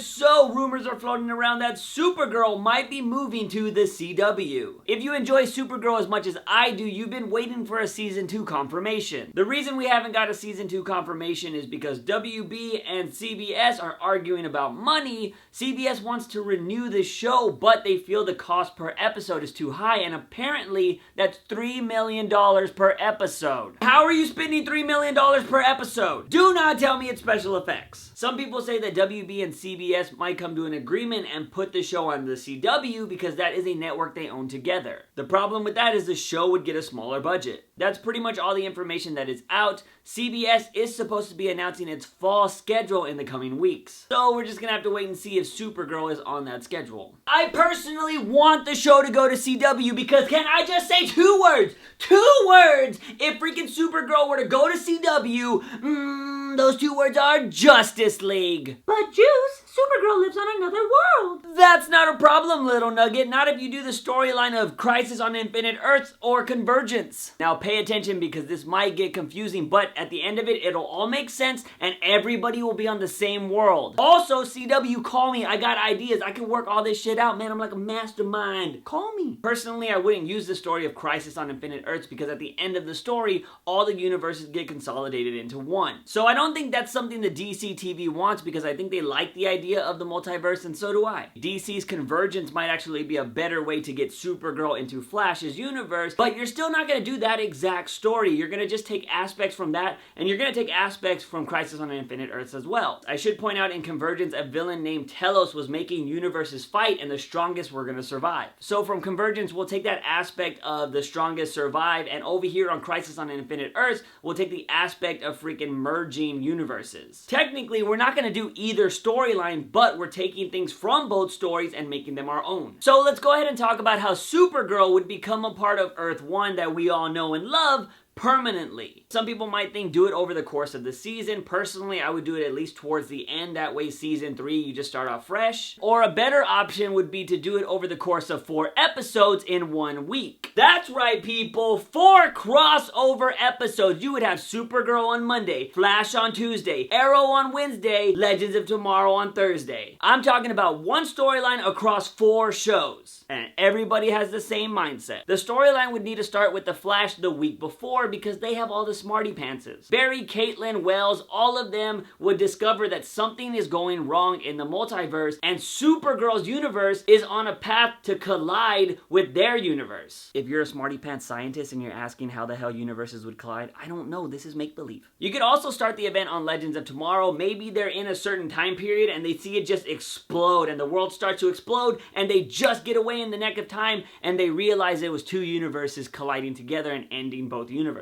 so rumors are floating around that Supergirl might be moving to the CW. If you enjoy Supergirl as much as I do, you've been waiting for a season 2 confirmation. The reason we haven't got a season 2 confirmation is because WB and CBS are arguing about money. CBS wants to renew the show, but they feel the cost per episode is too high, and apparently that's $3 million per episode. How are you spending $3 million per episode? Do not tell me it's special effects. Some people say that WB and CBS might come to an agreement and put the show on the CW because that is a network they own together. The problem with that is the show would get a smaller budget. That's pretty much all the information that is out. CBS is supposed to be announcing its fall schedule in the coming weeks. So we're just gonna have to wait and see if Supergirl is on that schedule. I personally want the show to go to CW because can I just say 2 words? 2 words! If freaking Supergirl were to go to CW, those 2 words are Justice League. But Juice, Supergirl lives on another world. That's not a problem, little nugget. Not if you do the storyline of Crisis on Infinite Earths or Convergence. Now pay attention because this might get confusing, but at the end of it, it'll all make sense and everybody will be on the same world. Also, CW, call me. I got ideas. I can work all this shit out, man. I'm like a mastermind. Call me. Personally, I wouldn't use the story of Crisis on Infinite Earths because at the end of the story, all the universes get consolidated into one. So I don't think that's something the DC TV wants because I think they like the idea of the multiverse, and so do I. DC's Convergence might actually be a better way to get Supergirl into Flash's universe, but you're still not going to do that exact story. You're going to just take aspects from that, and you're going to take aspects from Crisis on Infinite Earths as well. I should point out in Convergence, a villain named Telos was making universes fight, and the strongest were going to survive. So from Convergence, we'll take that aspect of the strongest survive, and over here on Crisis on Infinite Earths, we'll take the aspect of freaking merging universes. Technically, we're not going to do either storyline, but we're taking things from both stories and making them our own. So let's go ahead and talk about how Supergirl would become a part of Earth 1 that we all know and love permanently. Some people might think do it over the course of the season. Personally, I would do it at least towards the end. That way season 3, you just start off fresh. Or a better option would be to do it over the course of 4 episodes in 1 week. That's right, people. 4 crossover episodes. You would have Supergirl on Monday, Flash on Tuesday, Arrow on Wednesday, Legends of Tomorrow on Thursday. I'm talking about one storyline across 4 shows. And everybody has the same mindset. The storyline would need to start with the Flash the week before because they have all the smarty pantses. Barry, Caitlin, Wells, all of them would discover that something is going wrong in the multiverse and Supergirl's universe is on a path to collide with their universe. If you're a smarty pants scientist and you're asking how the hell universes would collide, I don't know, this is make-believe. You could also start the event on Legends of Tomorrow. Maybe they're in a certain time period and they see it just explode and the world starts to explode and they just get away in the nick of time and they realize it was 2 universes colliding together and ending both universes.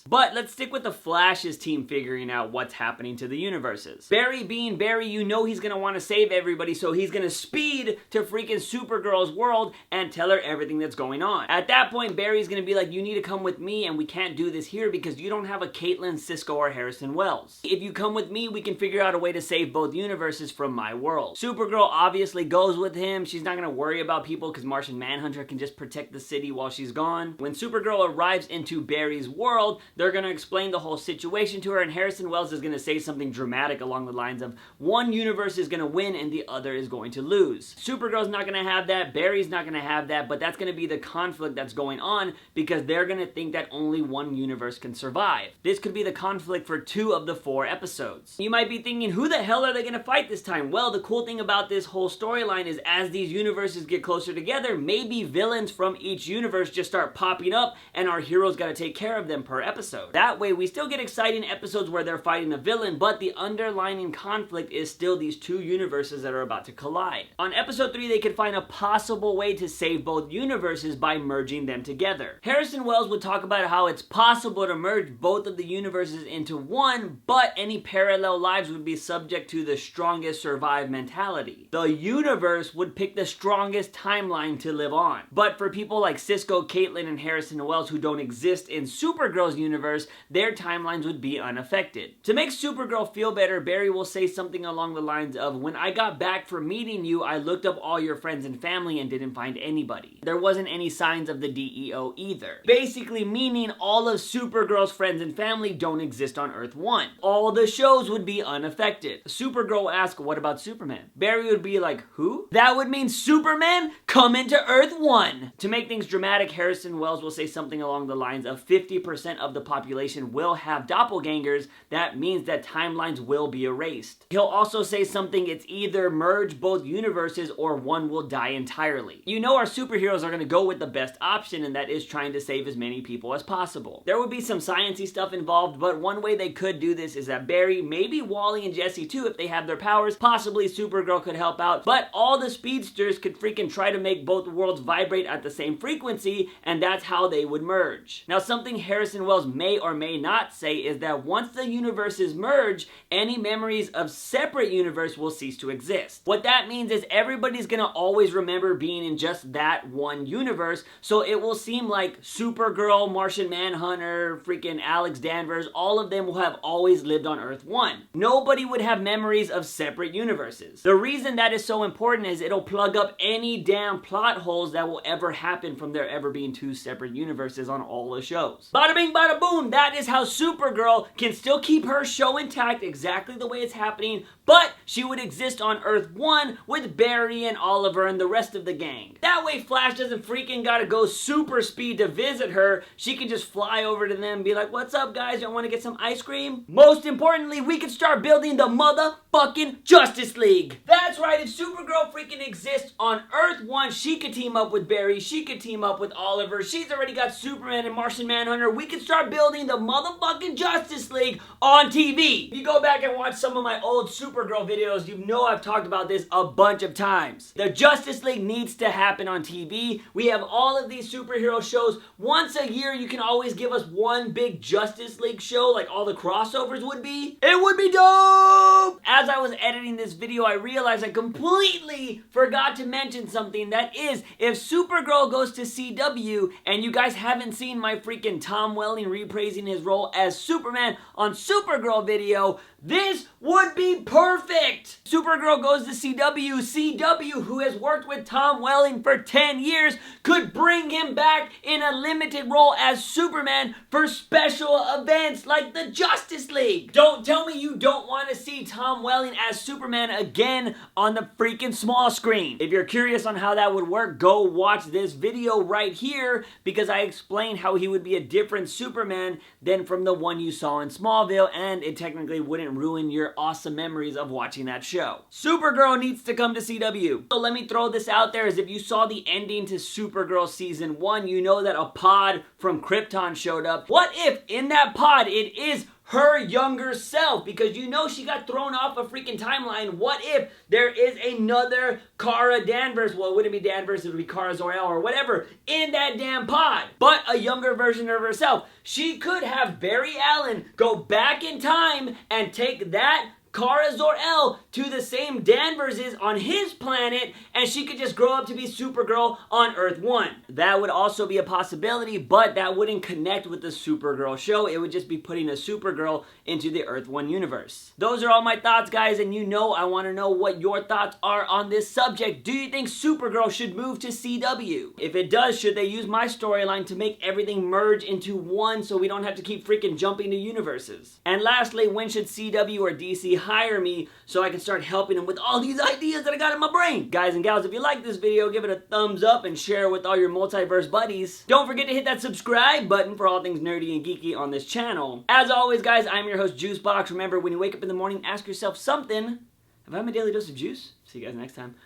But let's stick with the Flash's team figuring out what's happening to the universes. Barry being Barry, you know he's gonna want to save everybody, so he's gonna speed to freaking Supergirl's world and tell her everything that's going on. At that point, Barry's gonna be like, you need to come with me and we can't do this here because you don't have a Caitlin, Cisco, or Harrison Wells. If you come with me, we can figure out a way to save both universes from my world. Supergirl obviously goes with him. She's not gonna worry about people because Martian Manhunter can just protect the city while she's gone. When Supergirl arrives into Barry's world, they're going to explain the whole situation to her, and Harrison Wells is going to say something dramatic along the lines of one universe is going to win and the other is going to lose. Supergirl's not going to have that, Barry's not going to have that, but that's going to be the conflict that's going on because they're going to think that only one universe can survive. This could be the conflict for 2 of the 4 episodes. You might be thinking, who the hell are they going to fight this time? Well, the cool thing about this whole storyline is as these universes get closer together, maybe villains from each universe just start popping up and our heroes got to take care of them per episode. That way we still get exciting episodes where they're fighting a villain, but the underlying conflict is still these 2 universes that are about to collide. On episode 3, they could find a possible way to save both universes by merging them together. Harrison Wells would talk about how it's possible to merge both of the universes into one, but any parallel lives would be subject to the strongest survive mentality. The universe would pick the strongest timeline to live on. But for people like Cisco, Caitlin, and Harrison Wells who don't exist in Supergirl Supergirl's universe, their timelines would be unaffected. To make Supergirl feel better, Barry will say something along the lines of, "When I got back from meeting you, I looked up all your friends and family and didn't find anybody. There wasn't any signs of the DEO either." Basically meaning all of Supergirl's friends and family don't exist on Earth 1. All the shows would be unaffected. Supergirl will ask, "What about Superman?" Barry would be like, "Who?" That would mean Superman coming to Earth 1. To make things dramatic, Harrison Wells will say something along the lines of 50% of the population will have doppelgangers. That means that timelines will be erased. He'll also say something, it's either merge both universes or one will die entirely. You know our superheroes are going to go with the best option, and that is trying to save as many people as possible. There would be some sciencey stuff involved, but one way they could do this is that Barry, maybe Wally and Jesse too if they have their powers, possibly Supergirl could help out, but all the speedsters could freaking try to make both worlds vibrate at the same frequency, and that's how they would merge. Now, something Harrison Wells may or may not say is that once the universes merge, any memories of separate universe will cease to exist. What that means is everybody's gonna always remember being in just that one universe, so it will seem like Supergirl, Martian Manhunter, freaking Alex Danvers, all of them will have always lived on Earth 1. Nobody would have memories of separate universes. The reason that is so important is it'll plug up any damn plot holes that will ever happen from there ever being two separate universes on all the shows. Bada bing, bada boom, that is how Supergirl can still keep her show intact exactly the way it's happening, but she would exist on Earth 1 with Barry and Oliver and the rest of the gang. That way Flash doesn't freaking gotta go super speed to visit her. She can just fly over to them and be like, "What's up guys, y'all wanna get some ice cream?" Most importantly, we can start building the motherfucking Justice League. That's right, if Supergirl freaking exists on Earth 1, she could team up with Barry, she could team up with Oliver, she's already got Superman and Martian Manhunter. We can start building the motherfucking Justice League on TV. If you go back and watch some of my old Supergirl videos, you know I've talked about this a bunch of times. The Justice League needs to happen on TV. We have all of these superhero shows. Once a year, you can always give us one big Justice League show like all the crossovers would be. It would be dope! As I was editing this video, I realized I completely forgot to mention something. That is, if Supergirl goes to CW and you guys haven't seen my freaking Tom Welling reprising his role as Superman on Supergirl video, this would be perfect! Supergirl goes to CW. CW, who has worked with Tom Welling for 10 years, could bring him back in a limited role as Superman for special events like the Justice League. Don't tell me you don't want to see Tom Welling as Superman again on the freaking small screen. If you're curious on how that would work, go watch this video right here because I explain how he would be a different Superman than from the one you saw in Smallville, and it technically wouldn't ruin your awesome memories of watching that show. Supergirl needs to come to CW. So let me throw this out there, as if you saw the ending to Supergirl season 1, you know that a pod from Krypton showed up. What if in that pod it is her younger self, because you know she got thrown off a freaking timeline? What if there is another Kara Danvers, well, it wouldn't be Danvers, it would be Kara Zor-El or whatever, in that damn pod, but a younger version of herself? She could have Barry Allen go back in time and take that Kara Zor-El to the same Danvers is on his planet, and she could just grow up to be Supergirl on Earth 1. That would also be a possibility, but that wouldn't connect with the Supergirl show. It would just be putting a Supergirl into the Earth 1 universe. Those are all my thoughts, guys, and you know I want to know what your thoughts are on this subject. Do you think Supergirl should move to CW? If it does, should they use my storyline to make everything merge into one so we don't have to keep freaking jumping to universes? And lastly, when should CW or DC hire me so I can start helping them with all these ideas that I got in my brain? Guys and gals, if you like this video, give it a thumbs up and share it with all your multiverse buddies. Don't forget to hit that subscribe button for all things nerdy and geeky on this channel. As always, guys, I'm your host, JUICEbox. Remember, when you wake up in the morning, ask yourself something. Have I had my daily dose of juice? See you guys next time.